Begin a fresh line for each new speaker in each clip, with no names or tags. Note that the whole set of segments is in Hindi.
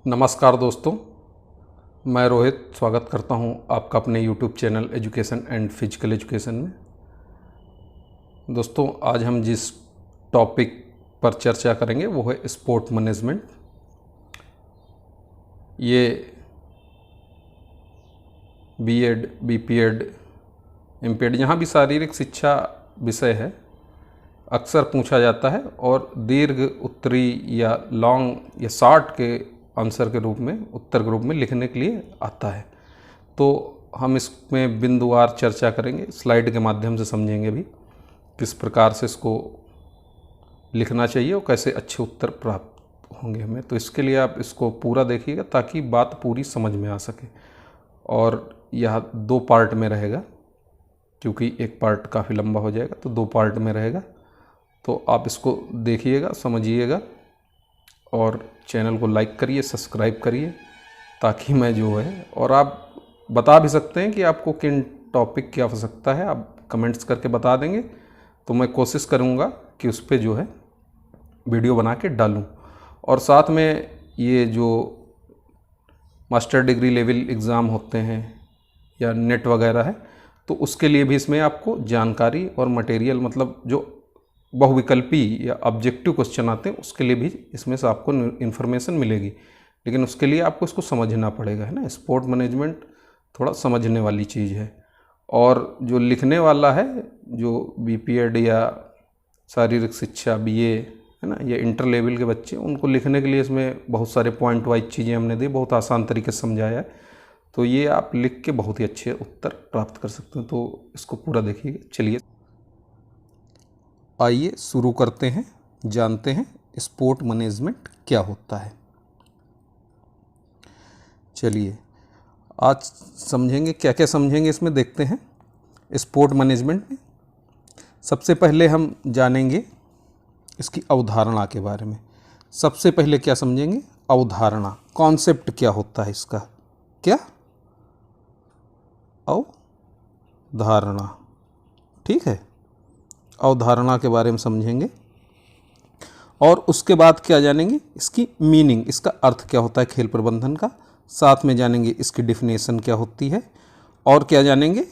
नमस्कार दोस्तों, मैं रोहित स्वागत करता हूं आपका अपने YouTube channel education and physical education में। दोस्तों, आज हम जिस टॉपिक पर चर्चा करेंगे वो है स्पोर्ट मैनेजमेंट। ये बीएड, बीपीएड, एमपीएड जहाँ भी शारीरिक शिक्षा विषय है अक्सर पूछा जाता है और दीर्घ उत्तरी या लॉन्ग या शॉर्ट के आंसर के रूप में, उत्तर के रूप में लिखने के लिए आता है। तो हम इसमें बिंदुवार चर्चा करेंगे, स्लाइड के माध्यम से समझेंगे भी किस प्रकार से इसको लिखना चाहिए और कैसे अच्छे उत्तर प्राप्त होंगे हमें। तो इसके लिए आप इसको पूरा देखिएगा ताकि बात पूरी समझ में आ सके। और यह 2 पार्ट में रहेगा, क्योंकि एक पार्ट काफ़ी लंबा हो जाएगा, तो 2 पार्ट में रहेगा। तो आप इसको देखिएगा, समझिएगा और चैनल को लाइक करिए, सब्सक्राइब करिए, ताकि मैं जो है, और आप बता भी सकते हैं कि आपको किन टॉपिक की आवश्यकता है, आप कमेंट्स करके बता देंगे तो मैं कोशिश करूँगा कि उस पर जो है वीडियो बना के डालूँ। और साथ में ये जो मास्टर डिग्री लेवल एग्ज़ाम होते हैं या नेट वगैरह है, तो उसके लिए भी इसमें आपको जानकारी और मटेरियल, मतलब जो बहुविकल्पी या ऑब्जेक्टिव क्वेश्चन आते हैं उसके लिए भी इसमें से आपको इन्फॉर्मेशन मिलेगी। लेकिन उसके लिए आपको इसको समझना पड़ेगा, है ना। स्पोर्ट मैनेजमेंट थोड़ा समझने वाली चीज़ है। और जो लिखने वाला है, जो बीपीएड या शारीरिक शिक्षा बीए, है ना, या इंटर लेवल के बच्चे, उनको लिखने के लिए इसमें बहुत सारे पॉइंट वाइज चीज़ें हमने दी, बहुत आसान तरीके से समझाया है। तो ये आप लिख के बहुत ही अच्छे उत्तर प्राप्त कर सकते हैं। तो इसको पूरा देखिए। चलिए आइए शुरू करते हैं, जानते हैं स्पोर्ट मैनेजमेंट क्या होता है। चलिए आज समझेंगे, क्या क्या समझेंगे इसमें, देखते हैं। स्पोर्ट मैनेजमेंट में सबसे पहले हम जानेंगे इसकी अवधारणा के बारे में। सबसे पहले क्या समझेंगे? अवधारणा, कॉन्सेप्ट क्या होता है इसका, क्या अवधारणा, ठीक है। अवधारणा के बारे में समझेंगे और उसके बाद क्या जानेंगे, इसकी मीनिंग, इसका अर्थ क्या होता है खेल प्रबंधन का। साथ में जानेंगे इसकी डिफिनेशन क्या होती है और क्या जानेंगे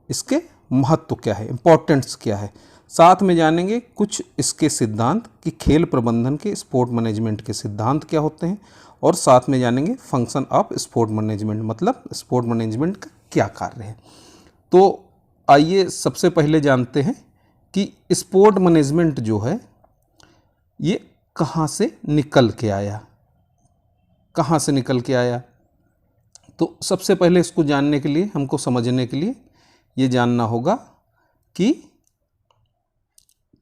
इसके महत्व क्या है, इम्पोर्टेंस क्या है। साथ में जानेंगे कुछ इसके सिद्धांत कि खेल प्रबंधन के, स्पोर्ट मैनेजमेंट के सिद्धांत क्या होते हैं। और साथ में जानेंगे फंक्शन ऑफ स्पोर्ट मैनेजमेंट, मतलब स्पोर्ट मैनेजमेंट का क्या कार्य है। तो आइए सबसे पहले जानते हैं कि स्पोर्ट मैनेजमेंट जो है ये कहाँ से निकल के आया, कहाँ से निकल के आया। तो सबसे पहले इसको जानने के लिए, हमको समझने के लिए ये जानना होगा कि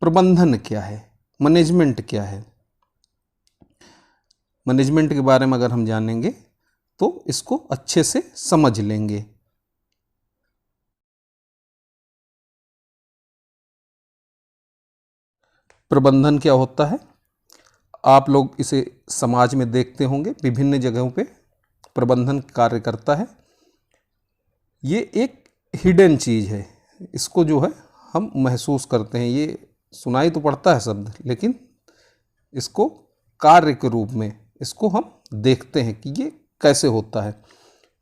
प्रबंधन क्या है, मैनेजमेंट क्या है। मैनेजमेंट के बारे में अगर हम जानेंगे तो इसको अच्छे से समझ लेंगे। प्रबंधन क्या होता है, आप लोग इसे समाज में देखते होंगे, विभिन्न जगहों पे प्रबंधन कार्य करता है। ये एक हिडन चीज़ है, इसको जो है हम महसूस करते हैं। ये सुनाई तो पड़ता है शब्द, लेकिन इसको कार्य के रूप में इसको हम देखते हैं कि ये कैसे होता है।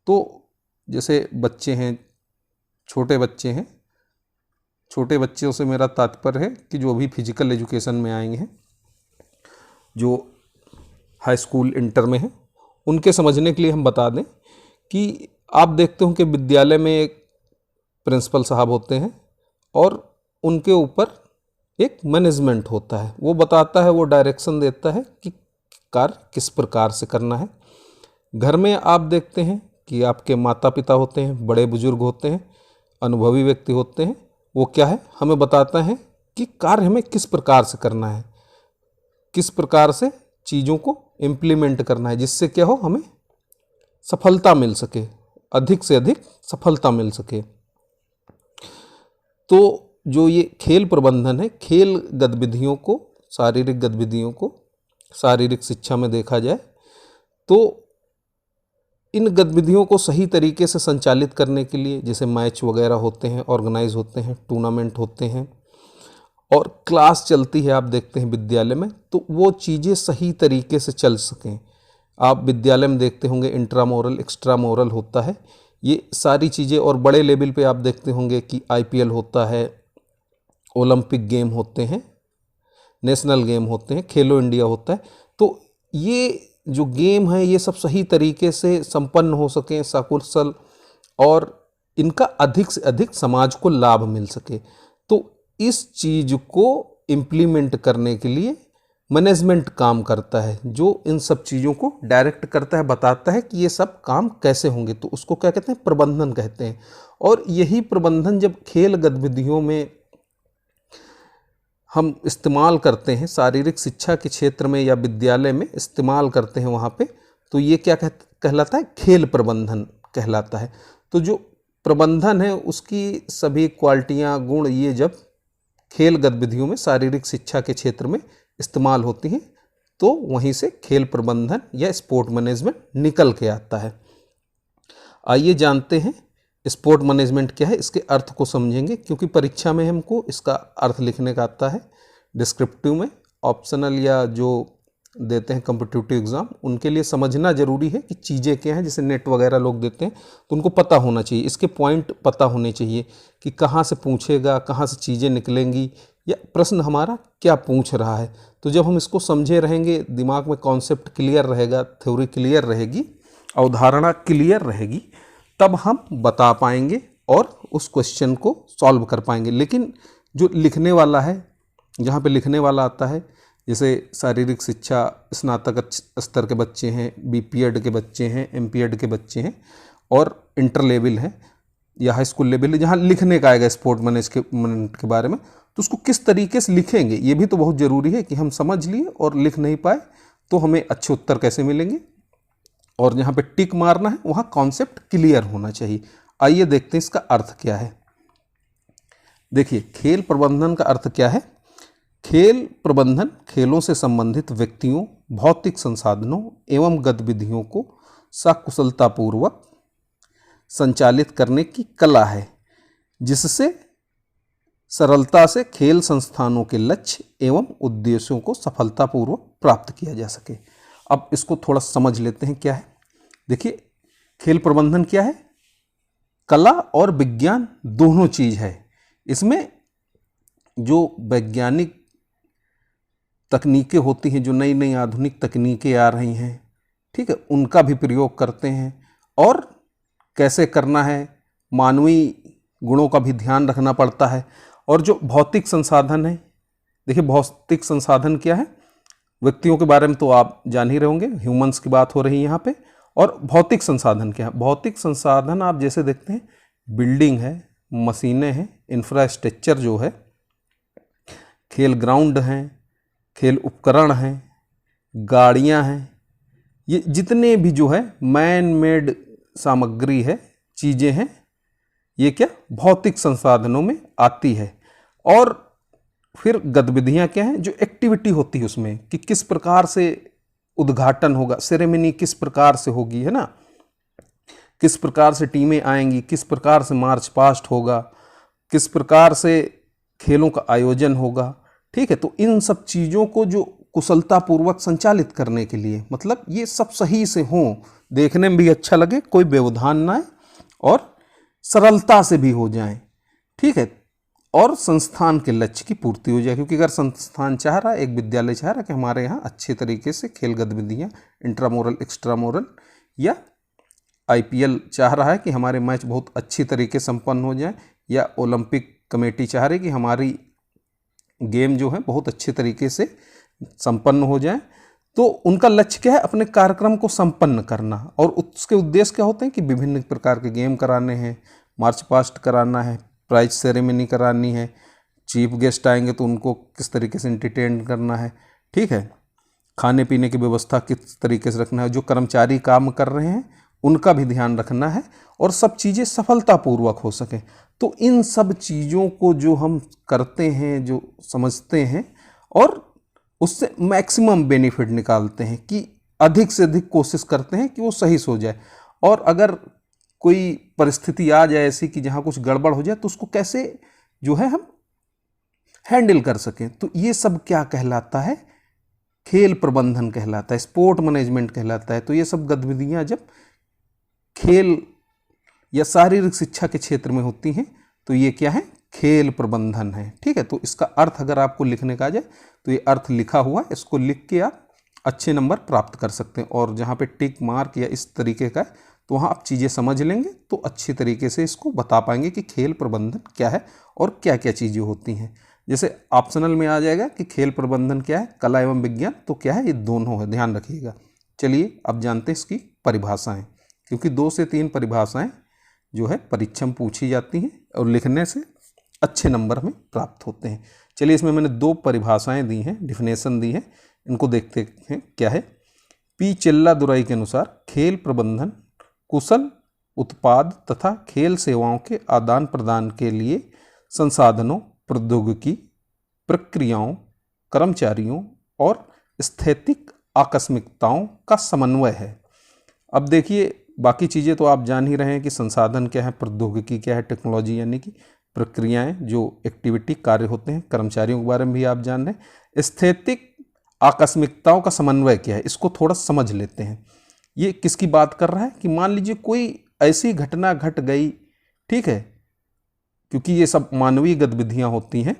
तो जैसे बच्चे हैं, छोटे बच्चे हैं, छोटे बच्चों से मेरा तात्पर्य है कि जो भी फिजिकल एजुकेशन में आएंगे हैं, जो हाई स्कूल इंटर में हैं, उनके समझने के लिए हम बता दें कि आप देखते हो कि विद्यालय में एक प्रिंसिपल साहब होते हैं और उनके ऊपर एक मैनेजमेंट होता है। वो बताता है, वो डायरेक्शन देता है कि कार्य किस प्रकार से करना है। घर में आप देखते हैं कि आपके माता पिता होते हैं, बड़े बुजुर्ग होते हैं, अनुभवी व्यक्ति होते हैं। वो क्या है, हमें बताता है कि कार्य हमें किस प्रकार से करना है, किस प्रकार से चीज़ों को इम्प्लीमेंट करना है, जिससे क्या हो, हमें सफलता मिल सके, अधिक से अधिक सफलता मिल सके। तो जो ये खेल प्रबंधन है, खेल गतिविधियों को, शारीरिक गतिविधियों को शारीरिक शिक्षा में देखा जाए तो इन गतिविधियों को सही तरीके से संचालित करने के लिए, जैसे मैच वगैरह होते हैं, ऑर्गेनाइज होते हैं, टूर्नामेंट होते हैं और क्लास चलती है, आप देखते हैं विद्यालय में, तो वो चीज़ें सही तरीके से चल सकें, आप विद्यालय में देखते होंगे इंट्रामोरल एक्स्ट्रामोरल होता है, ये सारी चीज़ें। और बड़े लेवल पे आप देखते होंगे कि IPL होता है, ओलंपिक गेम होते हैं, नेशनल गेम होते हैं, खेलो इंडिया होता है। तो ये जो गेम है ये सब सही तरीके से संपन्न हो सकें, सकुशल, और इनका अधिक से अधिक समाज को लाभ मिल सके। तो इस चीज़ को इम्प्लीमेंट करने के लिए मैनेजमेंट काम करता है, जो इन सब चीज़ों को डायरेक्ट करता है, बताता है कि ये सब काम कैसे होंगे। तो उसको क्या कहते हैं? प्रबंधन कहते हैं। और यही प्रबंधन जब खेल गतिविधियों में हम इस्तेमाल करते हैं, शारीरिक शिक्षा के क्षेत्र में या विद्यालय में इस्तेमाल करते हैं वहाँ पे, तो ये क्या कहलाता है? खेल प्रबंधन कहलाता है। तो जो प्रबंधन है उसकी सभी क्वालिटियाँ, गुण, ये जब खेल गतिविधियों में शारीरिक शिक्षा के क्षेत्र में इस्तेमाल होती हैं तो वहीं से खेल प्रबंधन या स्पोर्ट मैनेजमेंट निकल के आता है। आइए जानते हैं स्पोर्ट मैनेजमेंट क्या है, इसके अर्थ को समझेंगे, क्योंकि परीक्षा में हमको इसका अर्थ लिखने का आता है। डिस्क्रिप्टिव में, ऑप्शनल या जो देते हैं कॉम्पिटिटिव एग्ज़ाम, उनके लिए समझना जरूरी है कि चीज़ें क्या हैं। जैसे नेट वगैरह लोग देते हैं तो उनको पता होना चाहिए, इसके पॉइंट पता होने चाहिए कि कहाँ से पूछेगा, कहाँ से चीज़ें निकलेंगी, या प्रश्न हमारा क्या पूछ रहा है। तो जब हम इसको समझे रहेंगे, दिमाग में कॉन्सेप्ट क्लियर रहेगा, थ्योरी क्लियर रहेगी, अवधारणा क्लियर रहेगी, तब हम बता पाएंगे और उस क्वेश्चन को सॉल्व कर पाएंगे। लेकिन जो लिखने वाला है, जहाँ पे लिखने वाला आता है, जैसे शारीरिक शिक्षा स्नातक स्तर के बच्चे हैं, BPED के बच्चे हैं, MPED के बच्चे हैं, और इंटर लेवल है या हाई स्कूल लेवल है, जहाँ लिखने का आएगा स्पोर्ट मैनेजमेंट के बारे में, तो उसको किस तरीके से लिखेंगे ये भी तो बहुत ज़रूरी है कि हम समझ लिए और लिख नहीं पाए तो हमें अच्छे उत्तर कैसे मिलेंगे। और जहाँ पे टिक मारना है वहाँ कॉन्सेप्ट क्लियर होना चाहिए। आइए देखते हैं इसका अर्थ क्या है। देखिए, खेल प्रबंधन का अर्थ क्या है? खेल प्रबंधन खेलों से संबंधित व्यक्तियों, भौतिक संसाधनों एवं गतिविधियों को सकुशलतापूर्वक संचालित करने की कला है, जिससे सरलता से खेल संस्थानों के लक्ष्य एवं उद्देश्यों को सफलतापूर्वक प्राप्त किया जा सके। अब इसको थोड़ा समझ लेते हैं क्या है। देखिए, खेल प्रबंधन क्या है? कला और विज्ञान दोनों चीज है। इसमें जो वैज्ञानिक तकनीकें होती हैं, जो नई नई आधुनिक तकनीकें आ रही हैं, ठीक है, उनका भी प्रयोग करते हैं। और कैसे करना है, मानवीय गुणों का भी ध्यान रखना पड़ता है। और जो भौतिक संसाधन है, देखिए भौतिक संसाधन क्या है, व्यक्तियों के बारे में तो आप जान ही रहे होंगे, ह्यूमंस की बात हो रही है यहाँ पे। और भौतिक संसाधन क्या है? भौतिक संसाधन आप जैसे देखते हैं, बिल्डिंग है, मशीनें हैं, इंफ्रास्ट्रक्चर जो है, खेल ग्राउंड हैं, खेल उपकरण हैं, गाड़ियाँ हैं, ये जितने भी जो है मैन मेड सामग्री है, चीज़ें हैं, ये क्या भौतिक संसाधनों में आती है। और फिर गतिविधियाँ क्या हैं, जो एक्टिविटी होती है उसमें, कि किस प्रकार से उद्घाटन होगा, सेरेमनी किस प्रकार से होगी, है ना, किस प्रकार से टीमें आएंगी, किस प्रकार से मार्च पास्ट होगा, किस प्रकार से खेलों का आयोजन होगा, ठीक है। तो इन सब चीज़ों को जो कुशलतापूर्वक संचालित करने के लिए, मतलब ये सब सही से हों, देखने में भी अच्छा लगे, कोई व्यवधान ना आए और सरलता से भी हो जाए, ठीक है, और संस्थान के लक्ष्य की पूर्ति हो जाए। क्योंकि अगर संस्थान चाह रहा है, एक विद्यालय चाह रहा है कि हमारे यहाँ अच्छे तरीके से खेल गतिविधियाँ, इंट्रामोरल एक्स्ट्रामोरल, या IPL चाह रहा है कि हमारे मैच बहुत अच्छी तरीके से संपन्न हो जाए, या ओलंपिक कमेटी चाह रही है कि हमारी गेम जो है बहुत अच्छे तरीके से संपन्न हो जाए, तो उनका लक्ष्य क्या है? अपने कार्यक्रम को संपन्न करना। और उसके उद्देश्य क्या होते हैं कि विभिन्न प्रकार के गेम कराने हैं, मार्च पास्ट कराना है, प्राइज सेरेमनी करानी है, चीफ गेस्ट आएंगे तो उनको किस तरीके से एंटरटेन करना है, ठीक है, खाने पीने की व्यवस्था किस तरीके से रखना है, जो कर्मचारी काम कर रहे हैं उनका भी ध्यान रखना है, और सब चीज़ें सफलतापूर्वक हो सकें। तो इन सब चीज़ों को जो हम करते हैं, जो समझते हैं, और उससे मैक्सिमम बेनिफिट निकालते हैं, कि अधिक से अधिक कोशिश करते हैं कि वो सही से हो जाए। और अगर कोई परिस्थिति आ जाए ऐसी कि जहाँ कुछ गड़बड़ हो जाए, तो उसको कैसे जो है हम हैंडल कर सकें। तो ये सब क्या कहलाता है? खेल प्रबंधन कहलाता है, स्पोर्ट मैनेजमेंट कहलाता है। तो ये सब गतिविधियां जब खेल या शारीरिक शिक्षा के क्षेत्र में होती हैं तो ये क्या है, खेल प्रबंधन है। ठीक है, तो इसका अर्थ अगर आपको लिखने का आ जाए तो ये अर्थ लिखा हुआ है, इसको लिख के आप अच्छे नंबर प्राप्त कर सकते हैं। और जहाँ पे टिक मार्क या इस तरीके का है तो वहाँ आप चीज़ें समझ लेंगे तो अच्छी तरीके से इसको बता पाएंगे कि खेल प्रबंधन क्या है और क्या क्या चीज़ें होती हैं। जैसे ऑप्शनल में आ जाएगा कि खेल प्रबंधन क्या है, कला एवं विज्ञान तो क्या है, ये दोनों है, ध्यान रखिएगा। चलिए अब जानते हैं इसकी परिभाषाएं, क्योंकि 2 से 3 परिभाषाएं जो है परीक्षा में पूछी जाती हैं और लिखने से अच्छे नंबर हमें प्राप्त होते हैं। चलिए इसमें मैंने 2 परिभाषाएं दी हैं, डिफिनेशन दी है, इनको देखते हैं क्या है। पी चिल्लादुराई के अनुसार खेल प्रबंधन कुशल उत्पाद तथा खेल सेवाओं के आदान प्रदान के लिए संसाधनों, प्रौद्योगिकी, प्रक्रियाओं, कर्मचारियों और स्थैतिक आकस्मिकताओं का समन्वय है। अब देखिए बाकी चीज़ें तो आप जान ही रहे हैं कि संसाधन क्या है, प्रौद्योगिकी क्या है, टेक्नोलॉजी यानी कि प्रक्रियाएं जो एक्टिविटी कार्य होते हैं, कर्मचारियों के बारे में भी आप जान रहे हैं। स्थैतिक आकस्मिकताओं का समन्वय क्या है, इसको थोड़ा समझ लेते हैं। ये किसकी बात कर रहा है कि मान लीजिए कोई ऐसी घटना घट गई, ठीक है, क्योंकि ये सब मानवीय गतिविधियां होती हैं,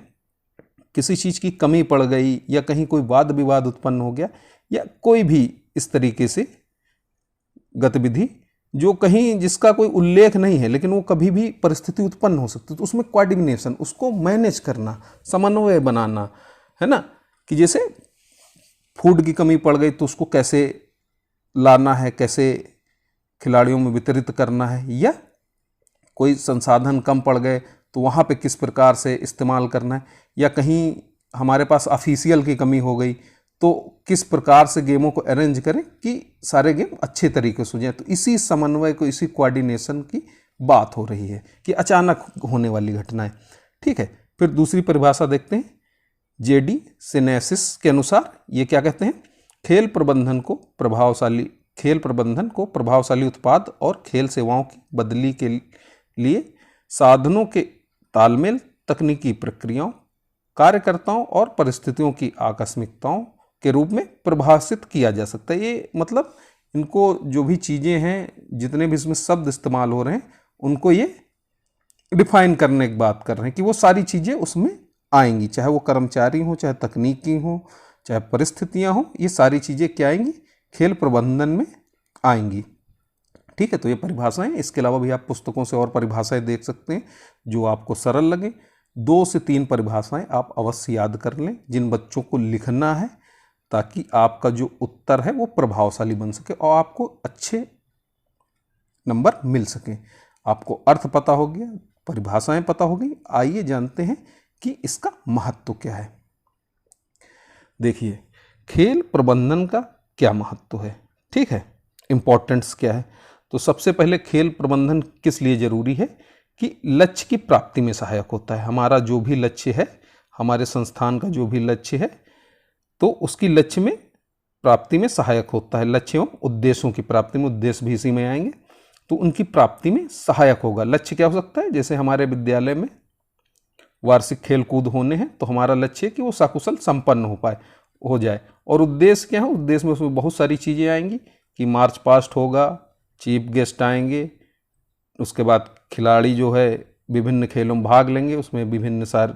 किसी चीज़ की कमी पड़ गई या कहीं कोई वाद विवाद उत्पन्न हो गया या कोई भी इस तरीके से गतिविधि जो कहीं जिसका कोई उल्लेख नहीं है लेकिन वो कभी भी परिस्थिति उत्पन्न हो सकती है, तो उसमें कोऑर्डिनेशन, उसको मैनेज करना, समन्वय बनाना, है ना, कि जैसे फूड की कमी पड़ गई तो उसको कैसे लाना है, कैसे खिलाड़ियों में वितरित करना है, या कोई संसाधन कम पड़ गए तो वहाँ पे किस प्रकार से इस्तेमाल करना है, या कहीं हमारे पास ऑफिशियल की कमी हो गई तो किस प्रकार से गेमों को अरेंज करें कि सारे गेम अच्छे तरीके से हो जाए। तो इसी समन्वय को, इसी कोऑर्डिनेशन की बात हो रही है कि अचानक होने वाली घटनाएं। ठीक है, फिर दूसरी परिभाषा देखते हैं। जेडी सिनेसिस के अनुसार ये क्या कहते हैं, खेल प्रबंधन को प्रभावशाली उत्पाद और खेल सेवाओं की बदली के लिए साधनों के तालमेल, तकनीकी प्रक्रियाओं, कार्यकर्ताओं और परिस्थितियों की आकस्मिकताओं के रूप में परिभाषित किया जा सकता है। ये मतलब इनको जो भी चीज़ें हैं, जितने भी इसमें शब्द इस्तेमाल हो रहे हैं, उनको ये डिफाइन करने की बात कर रहे हैं कि वो सारी चीज़ें उसमें आएंगी, चाहे वो कर्मचारी हो, चाहे तकनीकी हो, चाहे परिस्थितियां हो, ये सारी चीज़ें क्या आएंगी, खेल प्रबंधन में आएंगी। ठीक है, तो ये परिभाषाएं, इसके अलावा भी आप पुस्तकों से और परिभाषाएं देख सकते हैं जो आपको सरल लगे। 2 से 3 परिभाषाएं आप अवश्य याद कर लें, जिन बच्चों को लिखना है, ताकि आपका जो उत्तर है वो प्रभावशाली बन सके और आपको अच्छे नंबर मिल सके। आपको अर्थ पता हो गया, परिभाषाएं पता हो गई। आइए जानते हैं कि इसका महत्व क्या है। देखिए, खेल प्रबंधन का क्या महत्व है, ठीक है, इंपॉर्टेंस क्या है। तो सबसे पहले खेल प्रबंधन किस लिए जरूरी है कि लक्ष्य की प्राप्ति में सहायक होता है। हमारा जो भी लक्ष्य है, हमारे संस्थान का जो भी लक्ष्य है, तो उसकी लक्ष्य में प्राप्ति में सहायक होता है। लक्ष्य एवं उद्देश्यों की प्राप्ति में, उद्देश्य भी इसी में आएंगे, तो उनकी प्राप्ति में सहायक होगा। लक्ष्य क्या हो सकता है, जैसे हमारे विद्यालय में वार्षिक खेल कूद होने हैं तो हमारा लक्ष्य है कि वो सकुशल संपन्न हो जाए। और उद्देश्य क्या है, उद्देश्य में उसमें बहुत सारी चीज़ें आएंगी कि मार्च पास्ट होगा, चीफ गेस्ट आएंगे, उसके बाद खिलाड़ी जो है विभिन्न खेलों में भाग लेंगे, उसमें विभिन्न सारे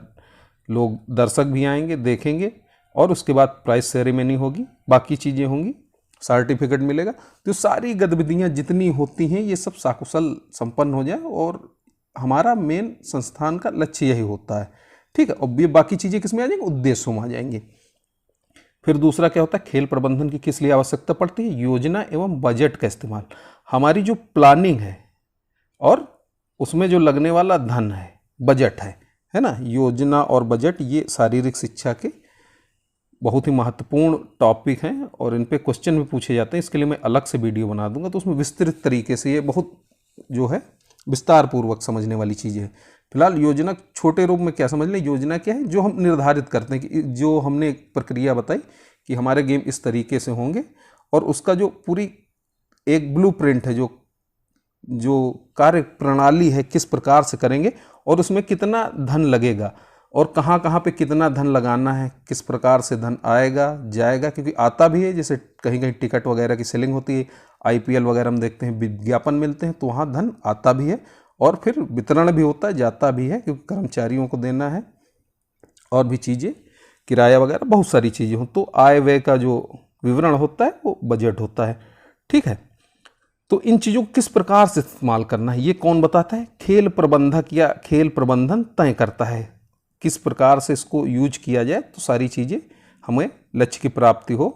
लोग दर्शक भी आएंगे, देखेंगे, और उसके बाद प्राइज सेरेमनी होगी, बाकी चीज़ें होंगी, सर्टिफिकेट मिलेगा। तो सारी गतिविधियाँ जितनी होती हैं ये सब सकुशल संपन्न हो जाए, और हमारा मेन संस्थान का लक्ष्य यही होता है। ठीक है, और ये बाकी चीज़ें किस में आ जाएंगी, उद्देश्यों में आ जाएंगे। फिर दूसरा क्या होता है, खेल प्रबंधन की किस लिए आवश्यकता पड़ती है, योजना एवं बजट का इस्तेमाल। हमारी जो प्लानिंग है और उसमें जो लगने वाला धन है, बजट है ना, योजना और बजट, ये शारीरिक शिक्षा के बहुत ही महत्वपूर्ण टॉपिक हैं और इन पे क्वेश्चन भी पूछे जाते हैं। इसके लिए मैं अलग से वीडियो बना दूंगा, तो उसमें विस्तृत तरीके से ये बहुत जो है विस्तार पूर्वक समझने वाली चीज़ें हैं। फिलहाल योजना छोटे रूप में क्या समझ लें, योजना क्या है, जो हम निर्धारित करते हैं कि जो हमने एक प्रक्रिया बताई कि हमारे गेम इस तरीके से होंगे, और उसका जो पूरी एक ब्लूप्रिंट है, जो कार्य प्रणाली है, किस प्रकार से करेंगे और उसमें कितना धन लगेगा, और कहाँ कहाँ पे कितना धन लगाना है, किस प्रकार से धन आएगा जाएगा, क्योंकि आता भी है, जैसे कहीं कहीं टिकट वगैरह की सेलिंग होती है, IPL वगैरह हम देखते हैं, विज्ञापन मिलते हैं, तो वहाँ धन आता भी है और फिर वितरण भी होता है, जाता भी है, क्योंकि कर्मचारियों को देना है और भी चीज़ें, किराया वगैरह बहुत सारी चीज़ें हो, तो आय व्यय का जो विवरण होता है वो बजट होता है। ठीक है, तो इन चीज़ों को किस प्रकार से इस्तेमाल करना है ये कौन बताता है? खेल प्रबंधक या खेल प्रबंधन तय करता है किस प्रकार से इसको यूज किया जाए, तो सारी चीज़ें हमें लक्ष्य की प्राप्ति हो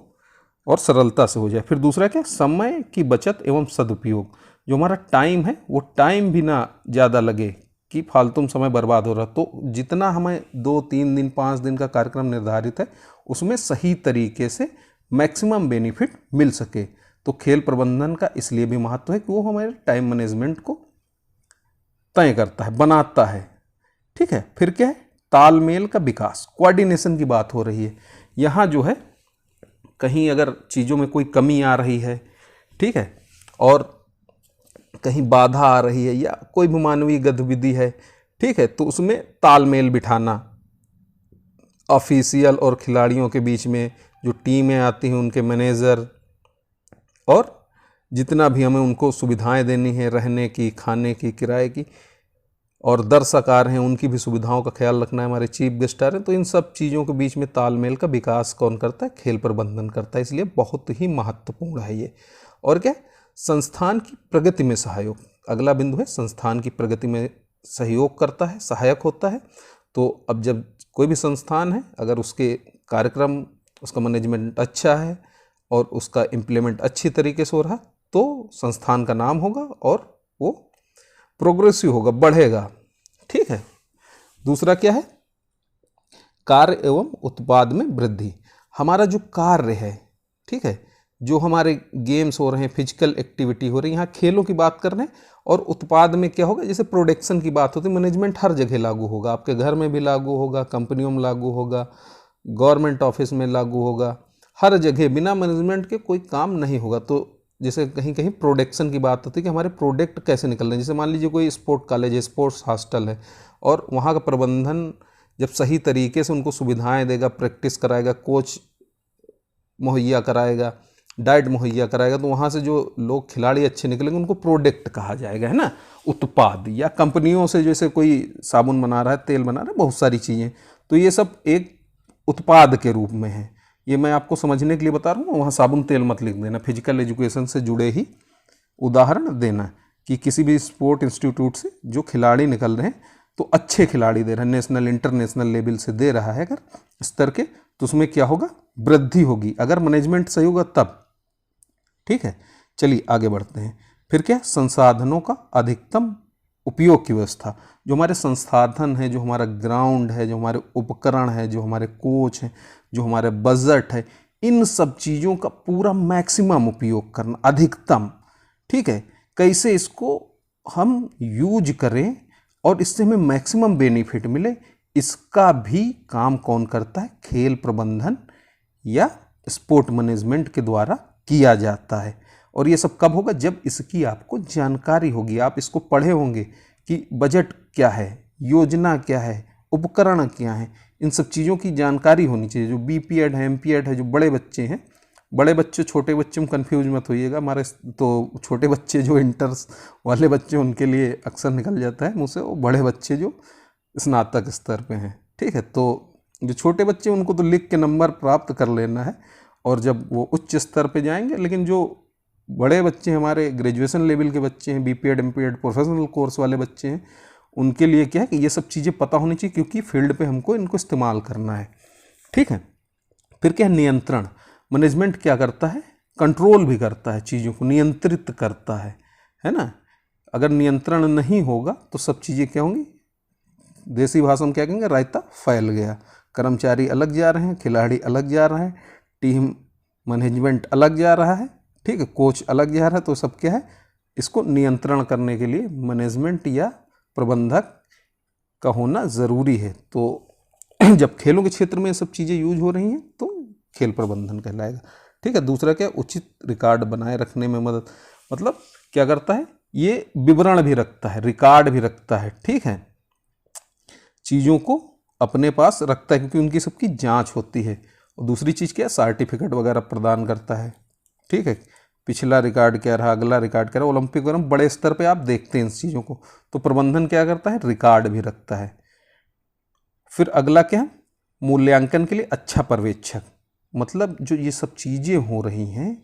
और सरलता से हो जाए। फिर दूसरा क्या, समय की बचत एवं सदुपयोग। जो हमारा टाइम है वो टाइम भी ना ज़्यादा लगे कि फालतू में समय बर्बाद हो रहा, तो जितना हमें 2-3 दिन 5 दिन का कार्यक्रम निर्धारित है उसमें सही तरीके से मैक्सिमम बेनिफिट मिल सके। तो खेल प्रबंधन का इसलिए भी महत्व है कि वो हमारे टाइम मैनेजमेंट को तय करता है, बनाता है। ठीक है, फिर क्या है, तालमेल का विकास, कोऑर्डिनेशन की बात हो रही है। यहाँ जो है कहीं अगर चीज़ों में कोई कमी आ रही है, ठीक है, और कहीं बाधा आ रही है या कोई भी मानवीय गतिविधि है, ठीक है, तो उसमें तालमेल बिठाना, ऑफिशियल और खिलाड़ियों के बीच में जो टीमें आती हैं उनके मैनेजर, और जितना भी हमें उनको सुविधाएं देनी है, रहने की, खाने की, किराए की, और दर्शक आ रहे हैं उनकी भी सुविधाओं का ख्याल रखना है, हमारे चीफ गेस्ट आ रहे हैं, तो इन सब चीज़ों के बीच में तालमेल का विकास कौन करता है? खेल प्रबंधन करता है। इसलिए बहुत ही महत्वपूर्ण है ये। और क्या, संस्थान की प्रगति में सहयोग। अगला बिंदु है संस्थान की प्रगति में सहयोग करता है, सहायक होता है। तो अब जब कोई भी संस्थान है, अगर उसके कार्यक्रम, उसका मैनेजमेंट अच्छा है और उसका इम्प्लीमेंट अच्छी तरीके से हो रहा, तो संस्थान का नाम होगा और वो प्रोग्रेसिव होगा, बढ़ेगा। ठीक है, दूसरा क्या है, कार्य एवं उत्पाद में वृद्धि। हमारा जो कार्य है, ठीक है, जो हमारे गेम्स हो रहे हैं, फिजिकल एक्टिविटी हो रही है, यहाँ खेलों की बात कर रहे हैं, और उत्पाद में क्या होगा, जैसे प्रोडक्शन की बात होती है, मैनेजमेंट हर जगह लागू होगा, आपके घर में भी लागू होगा, कंपनियों में लागू होगा, गवर्नमेंट ऑफिस में लागू होगा, हर जगह बिना मैनेजमेंट के कोई काम नहीं होगा। तो जैसे कहीं कहीं प्रोडक्शन की बात होती है कि हमारे प्रोडक्ट कैसे निकल रहे हैं, जैसे मान लीजिए कोई स्पोर्ट कॉलेज है, स्पोर्ट्स हॉस्टल है, और वहाँ का प्रबंधन जब सही तरीके से उनको सुविधाएं देगा, प्रैक्टिस कराएगा, कोच मुहैया कराएगा, डाइट मुहैया कराएगा, तो वहाँ से जो लोग खिलाड़ी अच्छे निकलेंगे उनको प्रोडक्ट कहा जाएगा, है ना, उत्पाद। या कंपनियों से जैसे कोई साबुन बना रहा है, तेल बना रहा है, बहुत सारी चीज़ें, तो ये सब एक उत्पाद के रूप में है। ये मैं आपको समझने के लिए बता रहा हूँ, वहाँ साबुन तेल मत लिख देना, फिजिकल एजुकेशन से जुड़े ही उदाहरण देना कि किसी भी स्पोर्ट इंस्टीट्यूट से जो खिलाड़ी निकल रहे हैं तो अच्छे खिलाड़ी दे रहा है, नेशनल इंटरनेशनल लेवल से दे रहा है अगर स्तर के, तो उसमें क्या होगा, वृद्धि होगी, अगर मैनेजमेंट सही होगा तब। ठीक है, चलिए आगे बढ़ते हैं। फिर क्या, संसाधनों का अधिकतम उपयोग की व्यवस्था। जो हमारे संसाधन है, जो हमारा ग्राउंड है, जो हमारे उपकरण है, जो हमारे कोच हैं, जो हमारे बजट है, इन सब चीज़ों का पूरा मैक्सिमम उपयोग करना, अधिकतम। ठीक है, कैसे इसको हम यूज करें और इससे हमें मैक्सिमम बेनिफिट मिले, इसका भी काम कौन करता है? खेल प्रबंधन या स्पोर्ट मैनेजमेंट के द्वारा किया जाता है। और ये सब कब होगा? जब इसकी आपको जानकारी होगी, आप इसको पढ़े होंगे कि बजट क्या है, योजना क्या है, उपकरण क्या है, इन सब चीज़ों की जानकारी होनी चाहिए। जो बीपीएड है, एमपीएड है, जो बड़े बच्चे हैं, बड़े बच्चे छोटे बच्चे में कन्फ्यूज मत होइएगा, हमारे तो छोटे बच्चे जो इंटर्स वाले बच्चे उनके लिए अक्सर निकल जाता है मुँह से, वो बड़े बच्चे जो स्नातक स्तर पे हैं। ठीक है, तो जो छोटे बच्चे उनको तो लिख के नंबर प्राप्त कर लेना है और जब वो उच्च स्तर पे जाएंगे, लेकिन जो बड़े बच्चे हमारे ग्रेजुएशन लेवल के बच्चे हैं, बीपीएड एमपीएड प्रोफेशनल कोर्स वाले बच्चे हैं, उनके लिए क्या है कि ये सब चीज़ें पता होनी चाहिए, क्योंकि फील्ड पे हमको इनको इस्तेमाल करना है। ठीक है, फिर क्या है, नियंत्रण। मैनेजमेंट क्या करता है? कंट्रोल भी करता है, चीज़ों को नियंत्रित करता है ना। अगर नियंत्रण नहीं होगा तो सब चीज़ें क्या होंगी, देसी भाषा में क्या कहेंगे, रायता फैल गया। कर्मचारी अलग जा रहे हैं, खिलाड़ी अलग जा रहे हैं, टीम मैनेजमेंट अलग जा रहा है, ठीक है, कोच अलग जा रहा है, तो सब क्या है, इसको नियंत्रण करने के लिए मैनेजमेंट या प्रबंधक का होना ज़रूरी है। तो जब खेलों के क्षेत्र में सब चीज़ें यूज हो रही हैं तो खेल प्रबंधन कहलाएगा। ठीक है, दूसरा क्या, उचित रिकॉर्ड बनाए रखने में मदद, मतलब क्या करता है, ये विवरण भी रखता है, रिकॉर्ड भी रखता है। ठीक है, चीज़ों को अपने पास रखता है, क्योंकि उनकी सबकी जांच होती है। और दूसरी चीज़ क्या है, सर्टिफिकेट वगैरह प्रदान करता है। ठीक है, पिछला रिकॉर्ड क्या रहा, अगला रिकॉर्ड क्या रहा, ओलंपिक वगैरह बड़े स्तर पे आप देखते हैं इन चीज़ों को। तो प्रबंधन क्या करता है, रिकॉर्ड भी रखता है। फिर अगला क्या है, मूल्यांकन के लिए अच्छा पर्यवेक्षक, मतलब जो ये सब चीज़ें हो रही हैं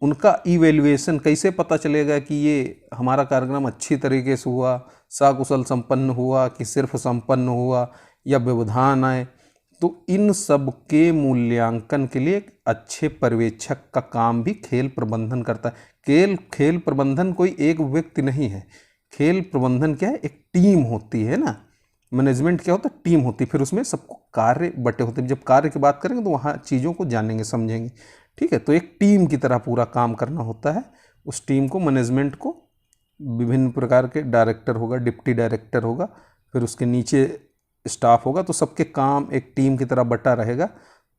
उनका इवेल्युएशन, कैसे पता चलेगा कि ये हमारा कार्यक्रम अच्छी तरीके से हुआ, सकुशल संपन्न हुआ कि सिर्फ संपन्न हुआ या व्यवधान आए। तो इन सब के मूल्यांकन के लिए एक अच्छे पर्यवेक्षक का काम भी खेल प्रबंधन करता है। खेल प्रबंधन कोई एक व्यक्ति नहीं है, खेल प्रबंधन क्या है, एक टीम होती है ना। मैनेजमेंट क्या होता है, टीम होती है, फिर उसमें सबको कार्य बटे होते हैं। जब कार्य की बात करेंगे तो वहाँ चीज़ों को जानेंगे समझेंगे। ठीक है, तो एक टीम की तरह पूरा काम करना होता है। उस टीम को, मैनेजमेंट को, विभिन्न प्रकार के डायरेक्टर होगा, डिप्टी डायरेक्टर होगा, फिर उसके नीचे स्टाफ होगा, तो सबके काम एक टीम की तरह बटा रहेगा।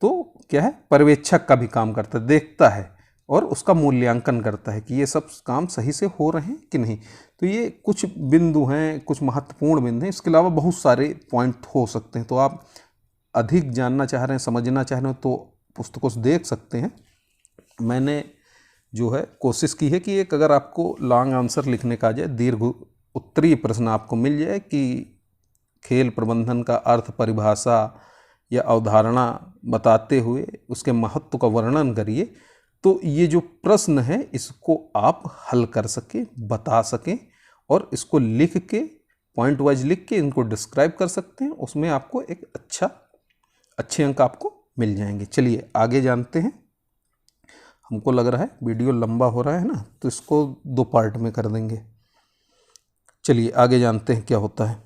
तो क्या है, पर्यवेक्षक का भी काम करता है, देखता है और उसका मूल्यांकन करता है कि ये सब काम सही से हो रहे हैं कि नहीं। तो ये कुछ बिंदु हैं, कुछ महत्वपूर्ण बिंदु हैं। इसके अलावा बहुत सारे पॉइंट हो सकते हैं। तो आप अधिक जानना चाह रहे हैं, समझना चाह रहे हैं तो पुस्तकों से देख सकते हैं। मैंने जो है कोशिश की है कि एक अगर आपको लॉन्ग आंसर लिखने का आ जाए, दीर्घ उत्तरीय प्रश्न आपको मिल जाए कि खेल प्रबंधन का अर्थ, परिभाषा या अवधारणा बताते हुए उसके महत्व का वर्णन करिए, तो ये जो प्रश्न है इसको आप हल कर सकें, बता सकें और इसको लिख के, पॉइंट वाइज लिख के इनको डिस्क्राइब कर सकते हैं। उसमें आपको एक अच्छे अंक आपको मिल जाएंगे। चलिए आगे जानते हैं। हमको लग रहा है वीडियो लंबा हो रहा है ना, तो इसको 2 पार्ट में कर देंगे। चलिए आगे जानते हैं क्या होता है।